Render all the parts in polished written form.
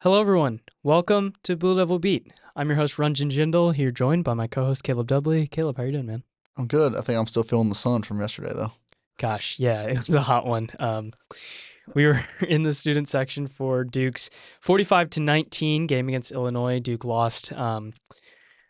Hello, everyone. Welcome to Blue Devil Beat. I'm your host, Ranjan Jindal, here joined by my co-host, Caleb Dudley. Caleb, how you doing, man? I'm good. I think I'm still feeling the sun from yesterday, though. Gosh, yeah, it was a hot one. We were in the student section for Duke's 45-19 game against Illinois. Duke lost.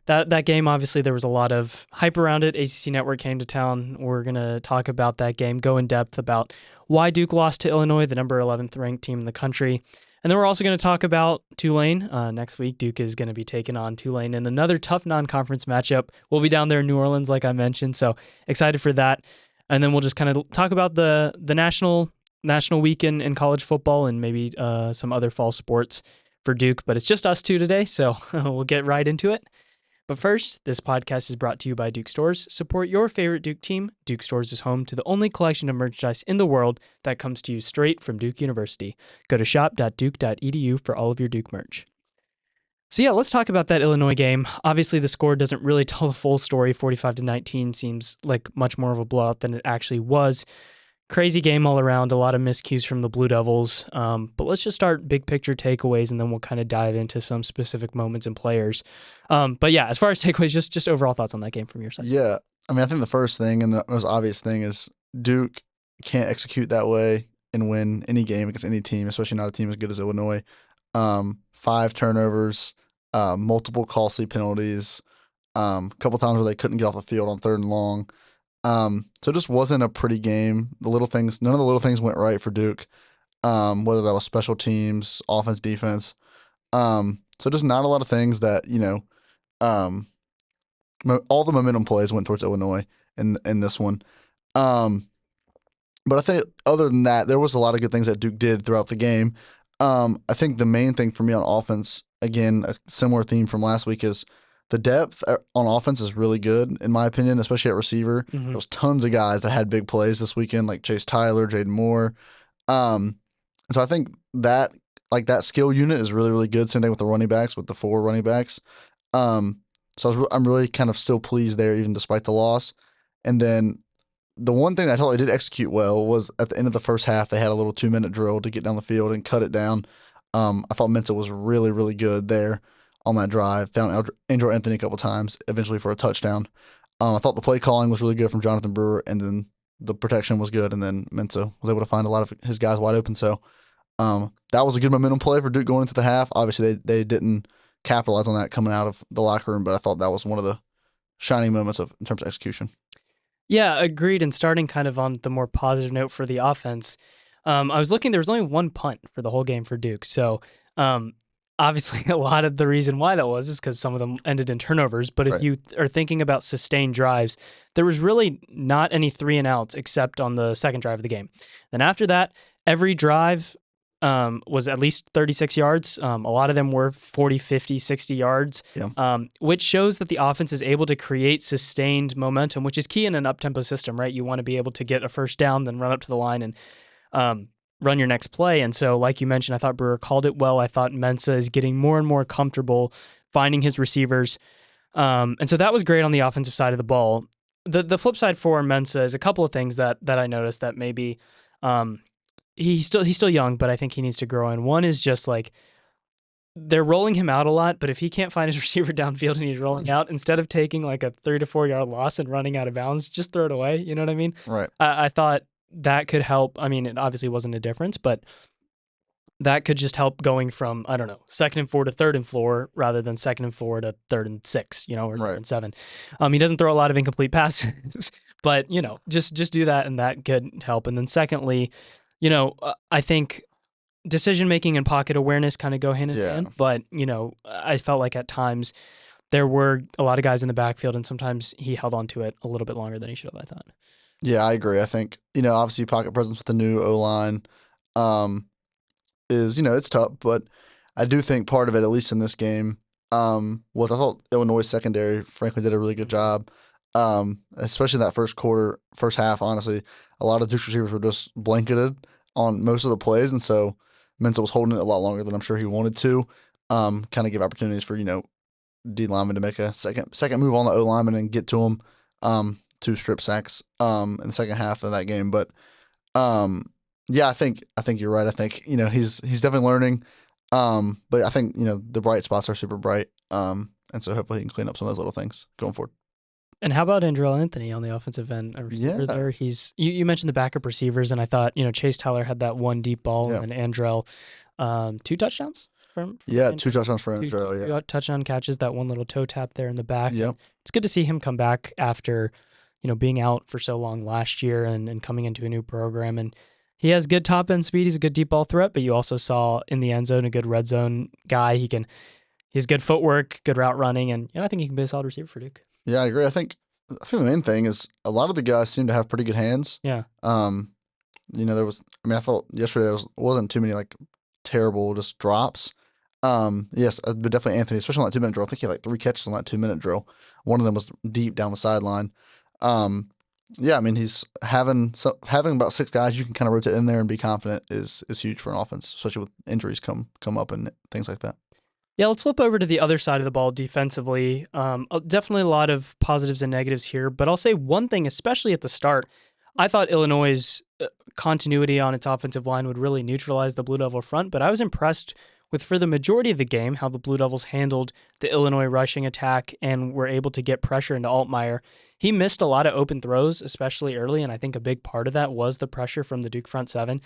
That game, obviously, there was a lot of hype around it. ACC Network came to town. We're going to talk about that game, go in depth about why Duke lost to Illinois, the number 11th ranked team in the country. And then we're also going to talk about Tulane. Next week, Duke is going to be taking on Tulane in another tough non-conference matchup. We'll be down there in New Orleans, like I mentioned, so excited for that. And then we'll just kind of talk about the national week in college football and maybe some other fall sports for Duke. But it's just us two today, so we'll get right into it. But first, this podcast is brought to you by Duke Stores. Support your favorite Duke team. Duke Stores is home to the only collection of merchandise in the world that comes to you straight from Duke University. Go to shop.duke.edu for all of your Duke merch. So yeah, let's talk about that Illinois game. Obviously, the score doesn't really tell the full story. 45-19 seems like much more of a blowout than it actually was. Crazy game all around, a lot of miscues from the Blue Devils. But let's just start big picture takeaways, and then we'll kind of dive into some specific moments and players. But yeah, as far as takeaways, just overall thoughts on that game from your side. Yeah. I mean, I think the first thing and the most obvious thing is Duke can't execute that way and win any game against any team, especially not a team as good as Illinois. 5 turnovers, multiple costly penalties, a couple times where they couldn't get off the field on 3rd and long. So it just wasn't a pretty game. None of the little things went right for Duke, whether that was special teams, offense, defense. So just not a lot of things that, um, all the momentum plays went towards Illinois in this one. But I think other than that, there was a lot of good things that Duke did throughout the game. I think the main thing for me on offense, again, a similar theme from last week, is the depth on offense is really good, in my opinion, especially at receiver. There was tons of guys that had big plays this weekend, like Chase Tyler, Jaden Moore. And so I think that that skill unit is really, really good. Same thing with the running backs, with the 4 running backs. So I'm really kind of still pleased there, even despite the loss. And then the one thing I thought they did execute well was at the end of the first half, they had a little 2-minute drill to get down the field and cut it down. I thought Mensa was really, really good there on that drive. Found Andrew Anthony a couple times, eventually for a touchdown. I thought the play calling was really good from Jonathan Brewer, and then the protection was good, and then Mensa was able to find a lot of his guys wide open. So that was a good momentum play for Duke going into the half. Obviously, they didn't capitalize on that coming out of the locker room, but I thought that was one of the shining moments in terms of execution. Yeah, agreed. And starting kind of on the more positive note for the offense, I was looking, there was only one punt for the whole game for Duke. So obviously, a lot of the reason why that was is because some of them ended in turnovers. But if you are thinking about sustained drives, there was really not any 3 and outs except on the second drive of the game. Then after that, every drive was at least 36 yards. A lot of them were 40, 50, 60 yards, which shows that the offense is able to create sustained momentum, which is key in an up-tempo system, right? You want to be able to get a first down, then run up to the line and run your next play. And so, like you mentioned, I thought Brewer called it well. I thought Mensa is getting more and more comfortable finding his receivers. And so that was great on the offensive side of the ball. The flip side for Mensa is a couple of things that I noticed that maybe he's still young, but I think he needs to grow in. One is just like they're rolling him out a lot, but if he can't find his receiver downfield and he's rolling out, instead of taking like a 3 to 4 yard loss and running out of bounds, just throw it away. You know what I mean? Right. I thought that could help. I mean, it obviously wasn't a difference, but that could just help going from, I don't know, 2nd and 4 to 3rd and 4 rather than 2nd and 4 to 3rd and 6, or 3rd and 7. He doesn't throw a lot of incomplete passes, but, just do that and that could help. And then secondly, I think decision-making and pocket awareness kind of go hand in hand, but, I felt like at times there were a lot of guys in the backfield and sometimes he held on to it a little bit longer than he should have, I thought. Yeah, I agree. I think, obviously pocket presence with the new O-line is, it's tough, but I do think part of it, at least in this game, was I thought Illinois secondary, frankly, did a really good job. Especially in that first half, honestly, a lot of Duke's receivers were just blanketed on most of the plays, and so Mensa was holding it a lot longer than I'm sure he wanted to. Kind of give opportunities for D lineman to make a second move on the O lineman and get to him. 2 strip sacks in the second half of that game, but yeah, I think you're right. I think he's definitely learning. But I think the bright spots are super bright. And so hopefully he can clean up some of those little things going forward. And how about Andrell Anthony on the offensive end, a receiver Yeah, there? You mentioned the backup receivers, and I thought Chase Tyler had that one deep ball, yeah, and then Andrell, 2 touchdowns from yeah. Two Andrell, touchdowns for two Andrew. Yeah, two touchdown catches, that one little toe tap there in the back, and yep, it's good to see him come back after being out for so long last year and coming into a new program. And he has good top end speed. He's a good deep ball threat, but you also saw in the end zone a good red zone guy. He's good footwork, good route running, and I think he can be a solid receiver for Duke. yeah. I agree. I think the main thing is a lot of the guys seem to have pretty good hands. Yeah. Um, there was. I mean, I thought yesterday there wasn't too many like terrible just drops. Yes, but definitely Anthony, especially on that 2 minute drill. I think he had like 3 catches on that 2 minute drill. One of them was deep down the sideline. Um, yeah, I mean he's having about 6 guys you can kind of rotate in there and be confident is huge for an offense, especially with injuries come up and things like that. Yeah, let's flip over to the other side of the ball defensively. Definitely a lot of positives and negatives here, but I'll say one thing, especially at the start. I thought Illinois' continuity on its offensive line would really neutralize the Blue Devil front, but I was impressed with, for the majority of the game, how the Blue Devils handled the Illinois rushing attack and were able to get pressure into Altmaier. He missed a lot of open throws, especially early, and I think a big part of that was the pressure from the Duke front seven.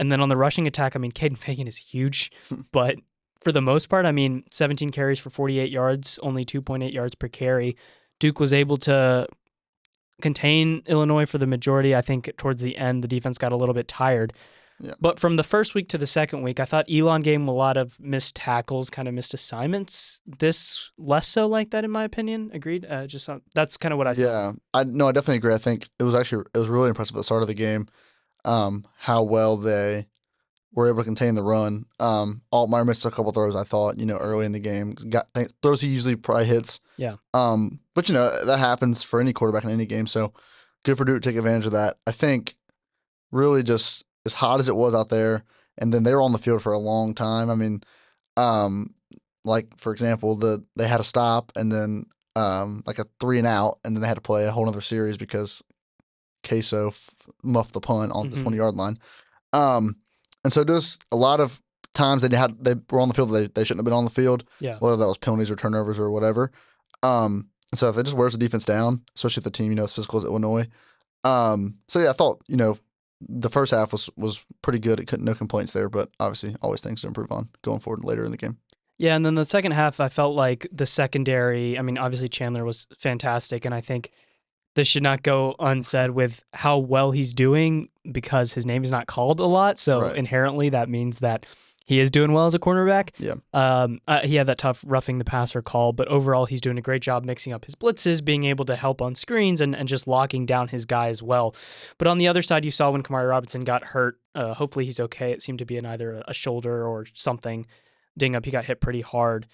And then on the rushing attack, I mean, Caden Fagan is huge, but for the most part, I mean, 17 carries for 48 yards, only 2.8 yards per carry. Duke was able to contain Illinois for the majority. I think towards the end, the defense got a little bit tired. Yeah. But from the first week to the second week, I thought Elon gave him a lot of missed tackles, kind of missed assignments. This less so like that, in my opinion. Agreed. That's kind of what I saw. Yeah, I definitely agree. I think it was really impressive at the start of the game, how well they were able to contain the run. Altmaier missed a couple throws. I thought early in the game got throws he usually probably hits. Yeah. But that happens for any quarterback in any game. So good for Duke to take advantage of that. I think really just as hot as it was out there, and then they were on the field for a long time. I mean, um, like for example, they had a stop and then like a 3 and out, and then they had to play a whole other series because Queso muffed the punt on the 20-yard line. Um, and so there's a lot of times they were on the field they shouldn't have been on the field. Yeah. Whether that was penalties or turnovers or whatever. And so if it just wears the defense down, especially if the team as physical as Illinois. So yeah, I thought the first half was pretty good. It couldn't no complaints there, but obviously always things to improve on going forward later in the game. Yeah, and then the second half, I felt like the secondary. I mean, obviously Chandler was fantastic, and I think this should not go unsaid with how well he's doing because his name is not called a lot. So Right. inherently, that means that he is doing well as a cornerback. Yeah. He had that tough roughing the passer call, but overall, he's doing a great job mixing up his blitzes, being able to help on screens, and just locking down his guy as well. But on the other side, you saw when Kamari Robinson got hurt. Hopefully, he's okay. It seemed to be in either a shoulder or something ding up. He got hit pretty hard.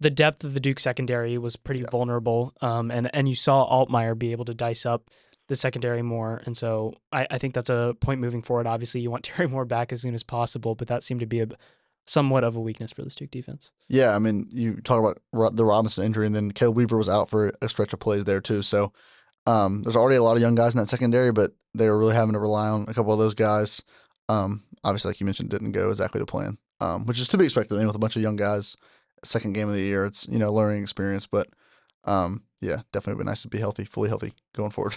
The depth of the Duke secondary was pretty vulnerable, and you saw Altmaier be able to dice up the secondary more, and so I think that's a point moving forward. Obviously, you want Terry Moore back as soon as possible, but that seemed to be somewhat of a weakness for the Duke defense. Yeah, I mean, you talk about the Robinson injury, and then Caleb Weaver was out for a stretch of plays there too. So there's already a lot of young guys in that secondary, but they were really having to rely on a couple of those guys. Obviously, like you mentioned, didn't go exactly to plan, which is to be expected. With a bunch of young guys, second game of the year, it's learning experience, but yeah, definitely be nice to be healthy, fully healthy going forward.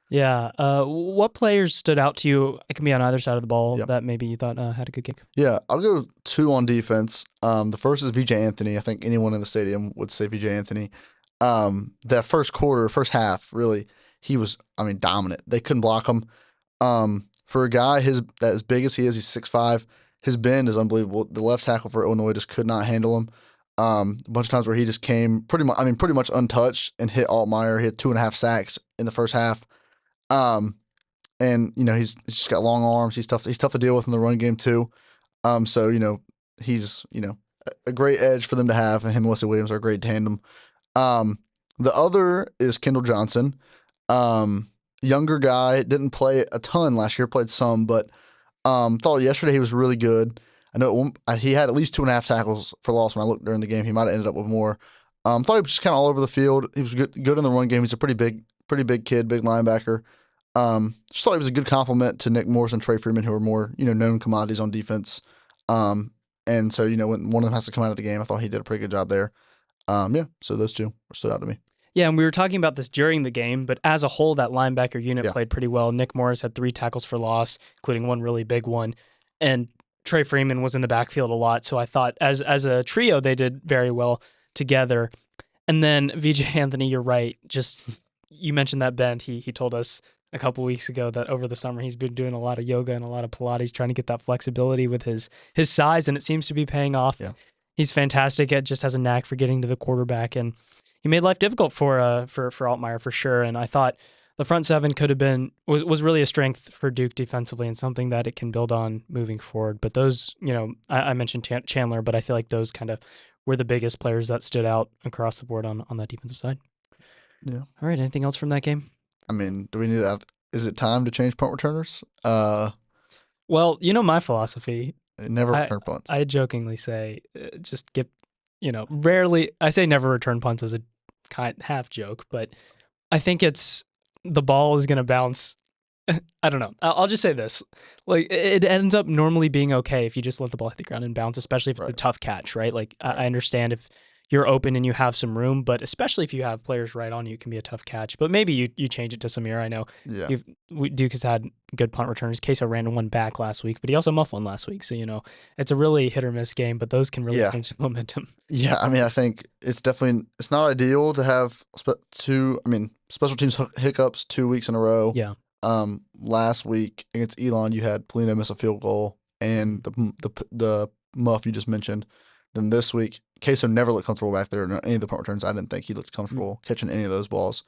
Yeah. What players stood out to you? It can be on either side of the ball Yep. that maybe you thought had a good game. Yeah, I'll go 2 on defense. The first is VJ Anthony. I think anyone in the stadium would say VJ Anthony. That first quarter, first half, really, he was, I mean, dominant. They couldn't block him. For a guy as big as he is, he's 6'5". His bend is unbelievable. The left tackle for Illinois just could not handle him. A bunch of times where he just came pretty much untouched and hit Altmaier. He had 2.5 sacks in the first half. And he's just got long arms. He's tough to deal with in the run game too. So he's a great edge for them to have, and him and Wesley Williams are a great tandem. The other is Kendall Johnson. Younger guy, didn't play a ton last year, played some, but thought yesterday he was really good. I know he had at least 2.5 tackles for loss when I looked during the game. He might have ended up with more. Thought he was just kind of all over the field. He was good in the run game. He's a pretty big kid, big linebacker. Just thought he was a good compliment to Nick Morris and Trey Freeman, who are more known commodities on defense. And so, when one of them has to come out of the game, I thought he did a pretty good job there. Yeah, so those two stood out to me. Yeah, and we were talking about this during the game, but as a whole, that linebacker unit Yeah, played pretty well. Nick Morris had 3 tackles for loss, including one really big one, and Trey Freeman was in the backfield a lot. So I thought, as a trio, they did very well together. And then VJ Anthony, you're right. Just you mentioned that bend. He told us a couple weeks ago that over the summer he's been doing a lot of yoga and a lot of Pilates, trying to get that flexibility with his size, and it seems to be paying off. yeah, He's fantastic. It just has a knack for getting to the quarterback, and he made life difficult for Altmaier for sure. And I thought the front seven could have been was really a strength for Duke defensively and something that it can build on moving forward. But those, I mentioned Chandler, but I feel like those kind of were the biggest players that stood out across the board on that defensive side. yeah. All right, anything else from that game? I mean, do we need that? Is it time to change punt returners? Well, my philosophy. Never I return punts. I jokingly say just get, rarely. I say never return punts as a kind half joke, but I think it's the ball is going to bounce. I don't know. I'll just say this. Like, it ends up normally being okay if you just let the ball hit the ground and bounce, especially if it's a Right, tough catch, right? Like, right. I understand if you're open and you have some room, but especially if you have players right on you, it can be a tough catch. But maybe you change it to Samir. I know Yeah, Duke has had good punt returners. Queso ran one back last week, but he also muffed one last week. So, it's a really hit or miss game, but those can really yeah, change the momentum. yeah. I mean, I think it's not ideal to have special teams hiccups 2 weeks in a row. Yeah. Last week against Elon, you had Polino miss a field goal Mhm. and the muff you just mentioned. Then this week, Queso never looked comfortable back there in any of the punt returns. I didn't think he looked Mm. comfortable catching any of those balls.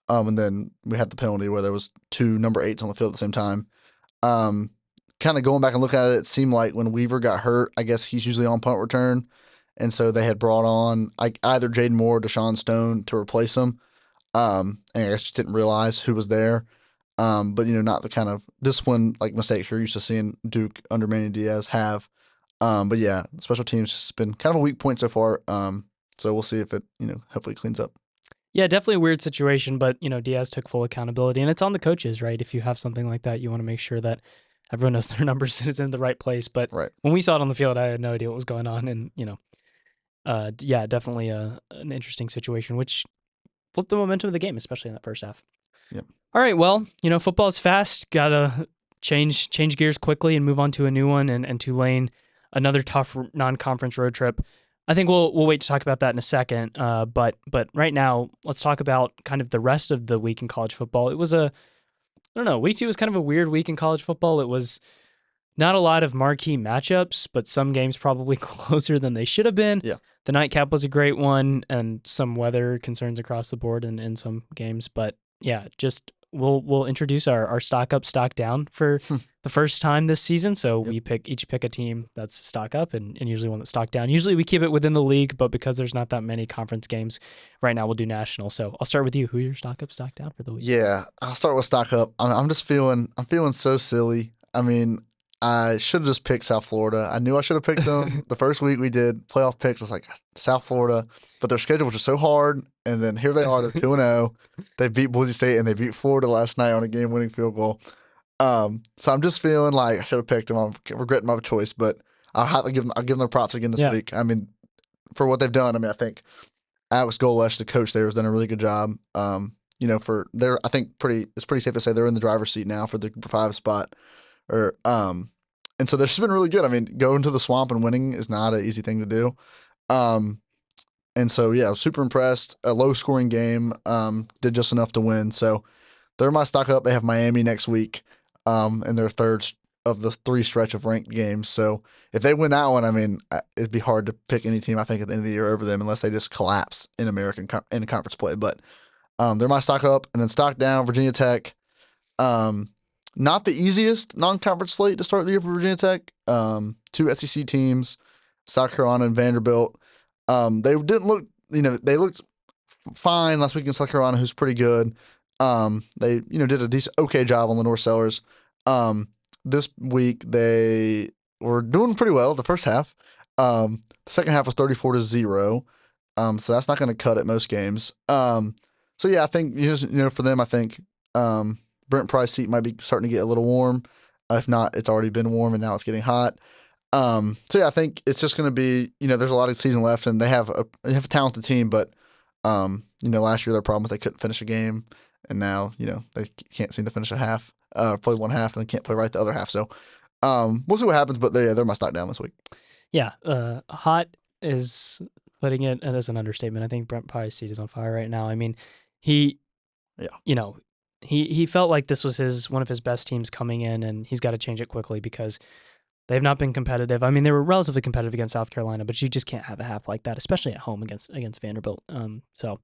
And then we had the penalty where there was two number 8s on the field at the same time. Um, Kind of going back and looking at it, it seemed like when Weaver got hurt, I guess he's usually on punt return, and so they had brought on like either Jaden Moore or Deshaun Stone to replace him. And I guess just didn't realize who was there. But not the kind of discipline like mistakes you're used to seeing Duke under Manny Diaz have. But yeah, special teams has been kind of a weak point so far. So we'll see if it hopefully cleans up. Yeah, definitely a weird situation, but Diaz took full accountability, and it's on the coaches, right? If you have something like that, you want to make sure that everyone knows their numbers is in the right place. But Right. when we saw it on the field, I had no idea what was going on, and yeah, definitely an interesting situation, which flipped the momentum of the game, especially in that first half. Yep. All right, well, football is fast. Gotta change gears quickly and move on to a new one. And Tulane, another tough non-conference road trip. I think we'll wait to talk about that in a second. But right now, let's talk about kind of the rest of the week in college football. It was I don't know, week 2 was kind of a weird week in college football. It was not a lot of marquee matchups, but some games probably closer than they should have been. Yeah. The nightcap was a great one, and some weather concerns across the board in some games. But yeah, just we'll introduce our stock up, stock down for the first time this season. So Yep. we each pick a team that's stock up and usually one that's stock down. Usually we keep it within the league, but because there's not that many conference games right now, we'll do national. So I'll start with you. Who are your stock up, stock down for the week? Yeah, I'll start with stock up. I'm feeling so silly. I mean, I should have just picked South Florida. I knew I should have picked them the first week we did playoff picks. I was like South Florida, but their schedule was just so hard. And then here they are. They're 2-0. They beat Boise State and they beat Florida last night on a game-winning field goal. So I'm just feeling like I should have picked them. I'm regretting my choice, but I'll give them their props again this Yeah. week. I mean, for what they've done. I mean, I think Alex Golesh, the coach there, has done a really good job. For they're I think it's pretty safe to say they're in the driver's seat now for the Group 5 spot. And so they've just been really good. I mean, going to the swamp and winning is not an easy thing to do. Um, and so yeah, I was super impressed. A low scoring game, did just enough to win. So they're my stock up. They have Miami next week, in their third of the 3 stretch of ranked games. So if they win that one, I mean, it'd be hard to pick any team I think at the end of the year over them unless they just collapse in in conference play. But they're my stock up, and then stock down. Virginia Tech. Not the easiest non-conference slate to start the year for Virginia Tech. 2 SEC teams, South Carolina and Vanderbilt. They didn't look, they looked fine last week in South Carolina, who's pretty good. They, did a decent, okay job on Lenore Sellers. This week they were doing pretty well the first half. The second half was 34-0. So that's not going to cut at most games. So yeah, I think for them, I think Brent Price seat might be starting to get a little warm. If not, it's already been warm and now it's getting hot. So yeah, I think it's just going to be, there's a lot of season left, and they have a talented team, but last year their problem was they couldn't finish a game, and now they can't seem to finish a half, play one half, and they can't play right the other half. So we'll see what happens, but they're my stock down this week. Yeah, hot is putting it as an understatement. I think Brent Pye's seat is on fire right now. I mean, he, Yeah, you know, he felt like this was one of his best teams coming in, and he's got to change it quickly because they've not been competitive. I mean, they were relatively competitive against South Carolina, but you just can't have a half like that, especially at home against Vanderbilt. So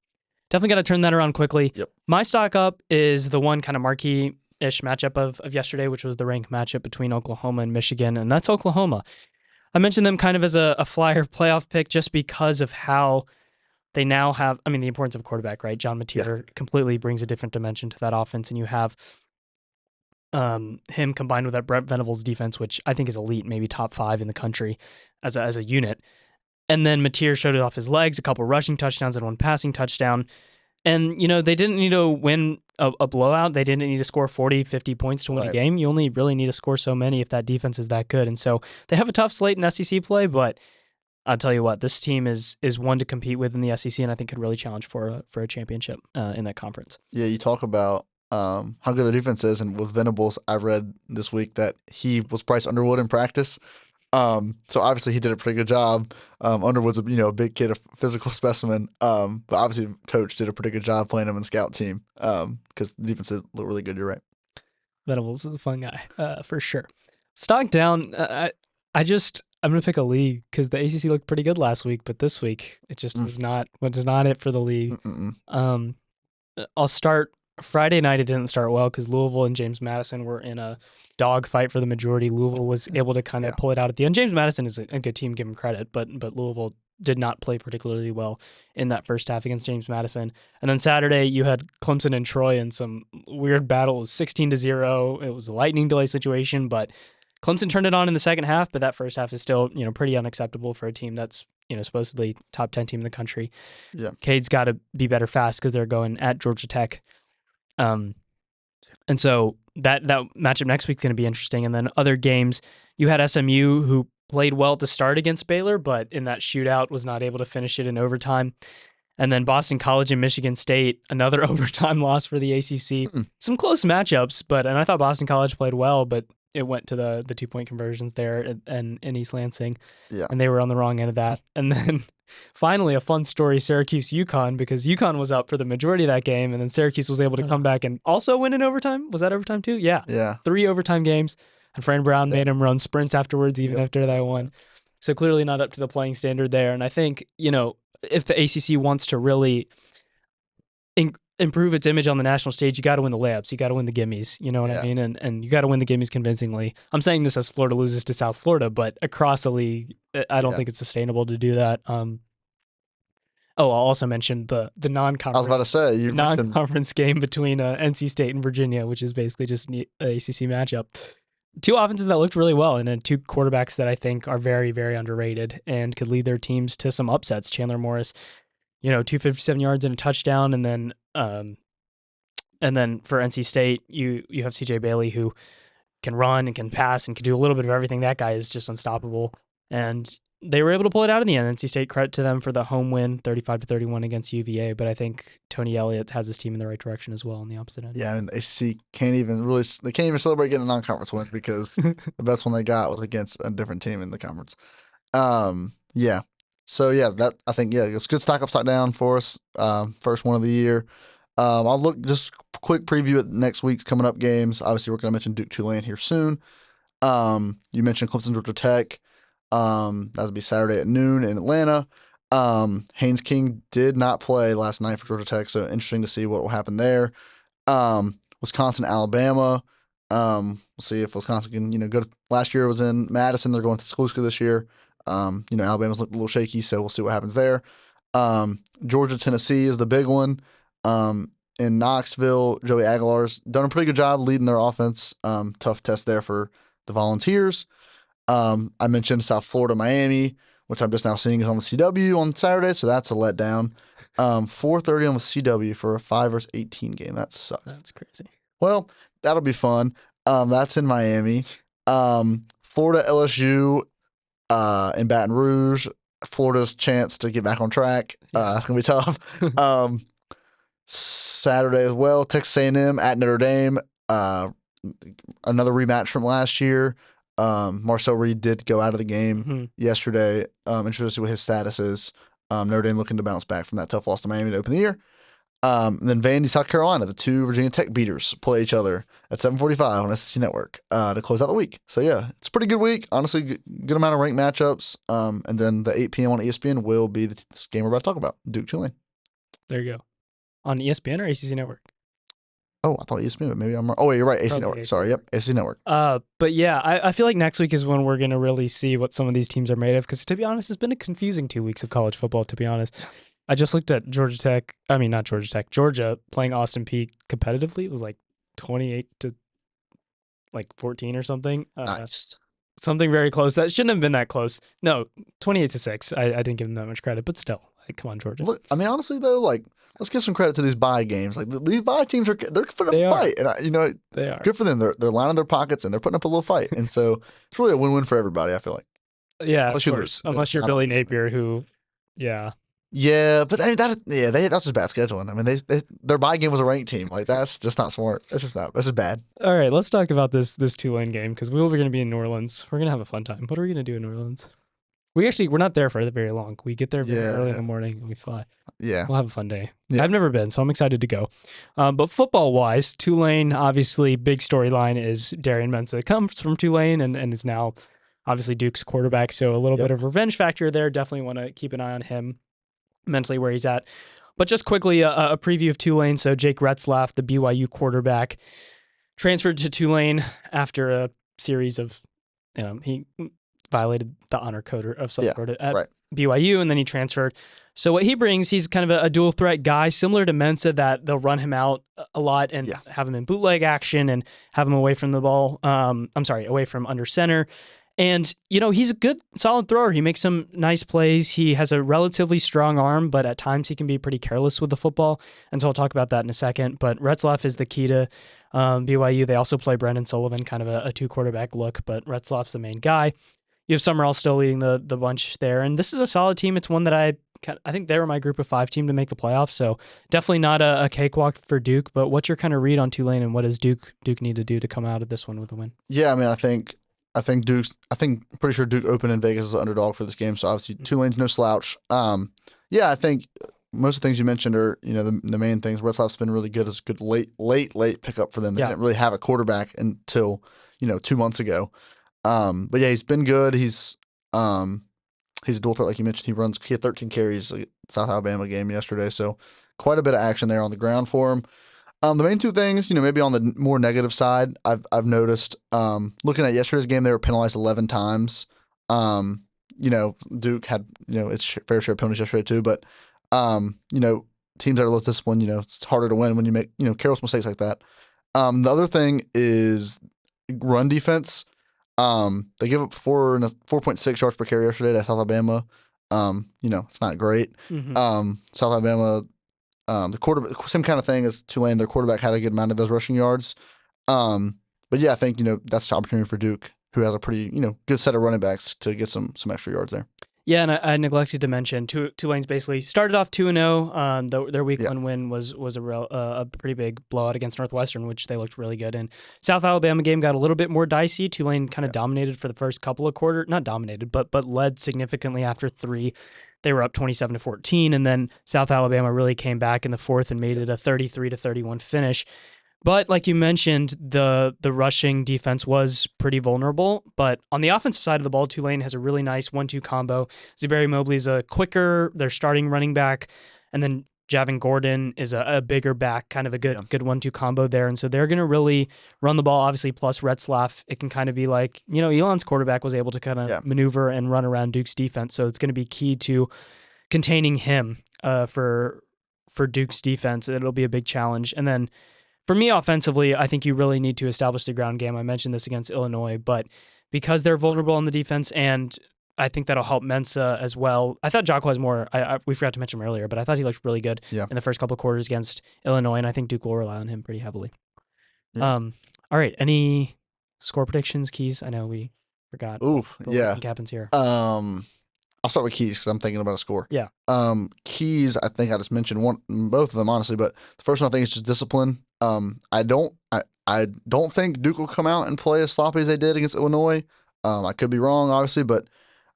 definitely got to turn that around quickly. yep, My stock up is the one kind of marquee-ish matchup of yesterday, which was the ranked matchup between Oklahoma and Michigan, and that's Oklahoma. I mentioned them kind of as a flyer playoff pick just because of how they now have, I mean, the importance of a quarterback, right? John yeah, Mateer completely brings a different dimension to that offense, and you have him combined with that Brent Venables defense, which I think is elite, maybe top 5 in the country as a unit. And then Mateer showed it off his legs, a couple rushing touchdowns and one passing touchdown. And, they didn't need to win a blowout. They didn't need to score 40, 50 points to win a right. game. You only really need to score so many if that defense is that good. And so they have a tough slate in SEC play, but I'll tell you what, this team is one to compete with in the SEC, and I think could really challenge for a championship in that conference. Yeah, you talk about how good the defense is, and with Venables, I read this week that he was Bryce Underwood in practice. So obviously he did a pretty good job. Underwood's a big kid, a physical specimen. But obviously coach did a pretty good job playing him in scout team. Because the defense look really good. You're right. Venables is a fun guy, for sure. Stock down. I'm gonna pick a league because the ACC looked pretty good last week, but this week it just Mm, was not it for the league. mm-mm. Um, I'll start Friday night. It didn't start well because Louisville and James Madison were in a dog fight for the majority. Louisville was able to kind of Yeah. pull it out at the end. James Madison is a good team, give him credit, but Louisville did not play particularly well in that first half against James Madison. And then Saturday you had Clemson and Troy in some weird battle. It was 16-0. It was a lightning delay situation, but Clemson turned it on in the second half. But that first half is still pretty unacceptable for a team that's supposedly top 10 team in the country. Yeah. Cade's got to be better fast because they're going at Georgia Tech. Um, and so that matchup next week is going to be interesting. And then other games, you had SMU who played well at the start against Baylor, but in that shootout was not able to finish it in overtime. And then Boston College and Michigan State, another overtime loss for the ACC. Mm, Some close matchups, and I thought Boston College played well, but it went to the 2-point conversions there and in East Lansing, yeah. and they were on the wrong end of that. And then finally, a fun story: Syracuse UConn, because UConn was up for the majority of that game, and then Syracuse was able to come back and also win in overtime. Was that overtime too? Yeah, Yeah. 3 overtime games, and Fran Brown Yep. made him run sprints afterwards, even Yep. after that one. So clearly not up to the playing standard there. And I think if the ACC wants to really improve its image on the national stage, you got to win the layups. You got to win the gimmies. You know what I Yeah. mean? And you got to win the gimmies convincingly. I'm saying this as Florida loses to South Florida, but across the league, I don't Yeah. think it's sustainable to do that. I'll also mention the I was about to non-conference say you mentioned. non-conference game between NC State and Virginia, which is basically just an ACC matchup. Two offenses that looked really well, and then two quarterbacks that I think are very, very underrated and could lead their teams to some upsets. Chandler Morris, 257 yards and a touchdown, and then for NC State, you have CJ Bailey, who can run and can pass and can do a little bit of everything. That guy is just unstoppable. And they were able to pull it out in the end. NC State, credit to them for the home win, 35-31 against UVA. But I think Tony Elliott has his team in the right direction as well on the opposite end. Yeah, and the ACC they can't even celebrate getting a non-conference win because the best one they got was against a different team in the conference. Yeah. So yeah, that I think it's good stock up, stock down for us. First one of the year. I'll look just quick preview at next week's coming up games. Obviously, we're going to mention Duke Tulane here soon. You mentioned Clemson Georgia Tech. That'll be Saturday at noon in Atlanta. Haynes King did not play last night for Georgia Tech, so interesting to see what will happen there. Wisconsin, Alabama. We'll see if Wisconsin can, go to, last year was in Madison. They're going to Tuscaloosa this year. Alabama's looked a little shaky, so we'll see what happens there. Georgia, Tennessee is the big one. In Knoxville, Joey Aguilar's done a pretty good job leading their offense. Tough test there for the Volunteers. I mentioned South Florida, Miami, which I'm just now seeing is on the CW on Saturday, so that's a letdown. 4:30 on the CW for a 5 versus 18 game. That sucks. That's crazy. Well, that'll be fun. That's in Miami. Florida, LSU. in Baton Rouge. Florida's chance to get back on track. Yeah. It's gonna be tough. Saturday as well, Texas A&M at Notre Dame. Uh, Another rematch from last year. Marcel Reed did go out of the game Mhm. yesterday. Interested to see what his status is. Notre Dame looking to bounce back from that tough loss to Miami to open the year. And then Vandy, South Carolina, the two Virginia Tech beaters play each other at 7:45 on SEC Network to close out the week. So yeah, it's a pretty good week. Honestly, good amount of ranked matchups. And then the 8 p.m. on ESPN will be the game we're about to talk about, Duke Tulane. There you go. On ESPN or ACC Network? Oh, I thought ESPN, but maybe I'm wrong. Oh, wait, you're right. AC Probably Network. AC Sorry. Network. Yep. AC Network. But yeah, I feel like next week is when we're gonna really see what some of these teams are made of. Because to be honest, it's been a confusing 2 weeks of college football. To be honest, I just looked at Georgia Tech. I mean, not Georgia Tech. Georgia playing Austin Peay competitively. It was like 28 to like 14 or something. Nice. Something very close. That shouldn't have been that close. No, 28 to 6. I didn't give them that much credit, but still, like, come on, Georgia. Look, I mean, honestly though, like, let's give some credit to these bye games. Like these bye teams they're putting up They a are. fight, and They are. good for them. They're lining their pockets and they're putting up a little fight, and so it's really a win-win for everybody. I feel like. Yeah, Unless of you course. lose. Unless you're I don't Billy think Napier, who, yeah. Yeah, but I mean, that's just bad scheduling. I mean, their bye game was a ranked team. Like that's just not smart. That's just not. That's just bad. All right, let's talk about this Tulane game because we're going to be in New Orleans. We're going to have a fun time. What are we going to do in New Orleans? We're not there for very long. We get there very early in Yeah, the morning and we fly. yeah, We'll have a fun day. yeah. I've never been, so I'm excited to go. But football wise, Tulane, obviously, big storyline is Darian Mensah comes from Tulane and is now obviously Duke's quarterback. So a little Yep. bit of revenge factor there. Definitely want to keep an eye on him mentally where he's at. But just quickly, a preview of Tulane. So Jake Retzlaff, the BYU quarterback, transferred to Tulane after a series of, he violated the honor code of some Yeah, sort at right. BYU, and then he transferred. So what he brings, he's kind of a dual threat guy, similar to Mensa, that they'll run him out a lot and Yeah. have him in bootleg action and have him away from the ball. Away from under center. And, he's a good, solid thrower. He makes some nice plays. He has a relatively strong arm, but at times he can be pretty careless with the football. And so I'll talk about that in a second. But Retzlaff is the key to BYU. They also play Brendan Sullivan, kind of a two quarterback look, but Retzlaff's the main guy. You have Summerall still leading the bunch there. And this is a solid team. It's one that I think they were my group of 5 team to make the playoffs. So definitely not a cakewalk for Duke. But what's your kind of read on Tulane and what does Duke need to do to come out of this one with a win? Yeah, I mean, pretty sure Duke opened in Vegas as an underdog for this game. So obviously Tulane's no slouch. Yeah, I think most of the things you mentioned are, the main things. Retzlaff's been really good. It's a good late pickup for them. They didn't really have a quarterback until, 2 months ago. But yeah, he's been good. He's a dual threat, like you mentioned. He had 13 carries at South Alabama game yesterday, so quite a bit of action there on the ground for him. The main two things, maybe on the more negative side, I've noticed. Looking at yesterday's game, they were penalized 11 times. Duke had its fair share of penalties yesterday too, but teams that are less disciplined, it's harder to win when you make careless mistakes like that. The other thing is run defense. They gave up 4.6 yards per carry yesterday to South Alabama. It's not great. Mm-hmm. South Alabama, the quarterback, same kind of thing as Tulane. Their quarterback had a good amount of those rushing yards. But yeah, I think that's the opportunity for Duke, who has a pretty good set of running backs to get some extra yards there. Yeah, and I neglected to mention Tulane's basically started off 2-0. Their week 1 win was a pretty big blowout against Northwestern, which they looked really good in. South Alabama game got a little bit more dicey. Tulane kind of dominated for the first couple of quarters, not dominated, but led significantly after 3. They were up 27-14, and then South Alabama really came back in the fourth and made it a 33-31 finish. But like you mentioned, the rushing defense was pretty vulnerable. But on the offensive side of the ball, Tulane has a really nice 1-2 combo. Zuberi Mobley's a quicker, their starting running back, and then Javin Gordon is a bigger back, kind of a good 1-2 combo there. And so they're going to really run the ball, obviously, plus Retzlaff. It can kind of be like, Elon's quarterback was able to kind of maneuver and run around Duke's defense. So it's going to be key to containing him for Duke's defense. It'll be a big challenge. And then for me, offensively, I think you really need to establish the ground game. I mentioned this against Illinois, but because they're vulnerable on the defense, and I think that'll help Mensa as well. I thought Jacques more, we forgot to mention him earlier, but I thought he looked really good in the first couple of quarters against Illinois, and I think Duke will rely on him pretty heavily. Yeah. All right, any score predictions, Keys? I know we Forgot. Oof, But what do you yeah. think happens here? I'll start with keys because I'm thinking about a score. Yeah. Keys. I think I just mentioned both of them honestly, but the first one I think is just discipline. I don't think Duke will come out and play as sloppy as they did against Illinois. I could be wrong, obviously, but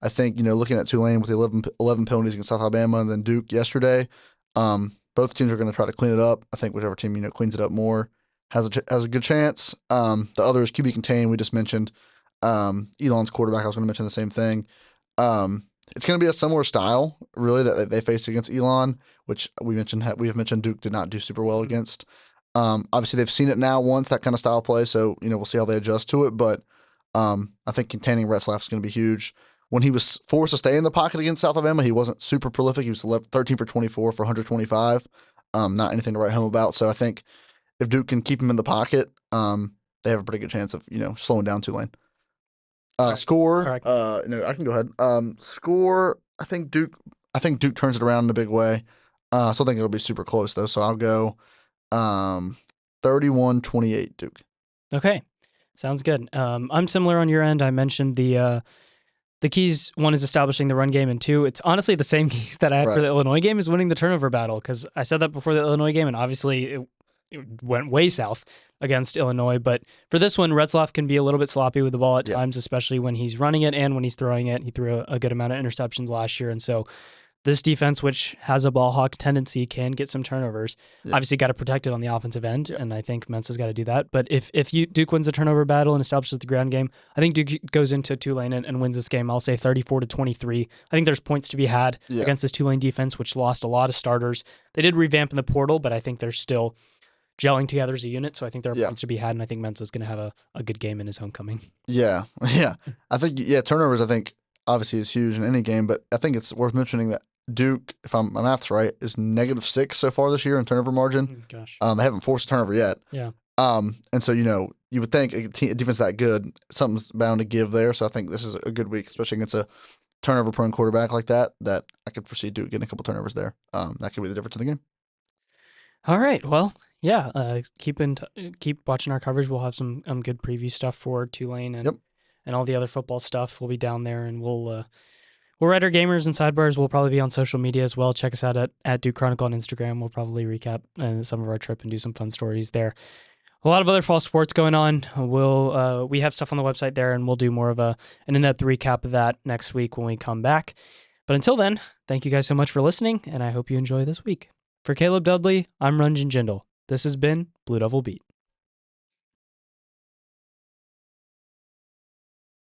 I think looking at Tulane with the 11 penalties against South Alabama and then Duke yesterday, both teams are going to try to clean it up. I think whichever team cleans it up more has a good chance. The other is QB contain. We just mentioned Elon's quarterback. I was going to mention the same thing. It's going to be a similar style, really, that they faced against Elon, which we have mentioned Duke did not do super well against. Obviously, they've seen it now once, that kind of style play, so we'll see how they adjust to it. But I think containing Retzlaff is going to be huge. When he was forced to stay in the pocket against South Alabama, he wasn't super prolific. He was 13 for 24 for 125. Not anything to write home about. So I think if Duke can keep him in the pocket, they have a pretty good chance of slowing down Tulane. All right. Score. All right. No, I can go ahead. Score. I think Duke turns it around in a big way. I still think it'll be super close though. So I'll go 31-28 Duke. Okay. Sounds good. I'm similar on your end. I mentioned the keys. One is establishing the run game, and two, it's honestly the same keys that I had for the Illinois game, is winning the turnover battle, because I said that before the Illinois game, and obviously it went way south against Illinois. But for this one, Retzlaff can be a little bit sloppy with the ball at times, especially when he's running it and when he's throwing it. He threw a good amount of interceptions last year, and so this defense, which has a ball hawk tendency, can get some turnovers. Obviously, got to protect it on the offensive end, and I think Mensa's got to do that. But if Duke wins the turnover battle and establishes the ground game, I think Duke goes into Tulane and wins this game. I'll say 34-23. I think there's points to be had against this Tulane defense, which lost a lot of starters. They did revamp in the portal, but I think they're still gelling together as a unit, so I think there are points to be had, and I think Mensa's going to have a good game in his homecoming. Yeah. I think turnovers, I think, obviously is huge in any game, but I think it's worth mentioning that Duke, if my math's right, is -6 so far this year in turnover margin. Gosh. They haven't forced a turnover yet. Yeah. And so you would think a defense that good, something's bound to give there. So I think this is a good week, especially against a turnover-prone quarterback like that. That I could foresee Duke getting a couple turnovers there. That could be the difference in the game. All right. Well, yeah. Keep watching our coverage. We'll have some good preview stuff for Tulane and all the other football stuff. We'll be down there, and we'll write our gamers and sidebars. We'll probably be on social media as well. Check us out at Duke Chronicle on Instagram. We'll probably recap some of our trip and do some fun stories there. A lot of other fall sports going on. We have stuff on the website there, and we'll do more of an in-depth recap of that next week when we come back. But until then, thank you guys so much for listening, and I hope you enjoy this week. For Caleb Dudley, I'm Ranjan Jindal. This has been Blue Devil Beat.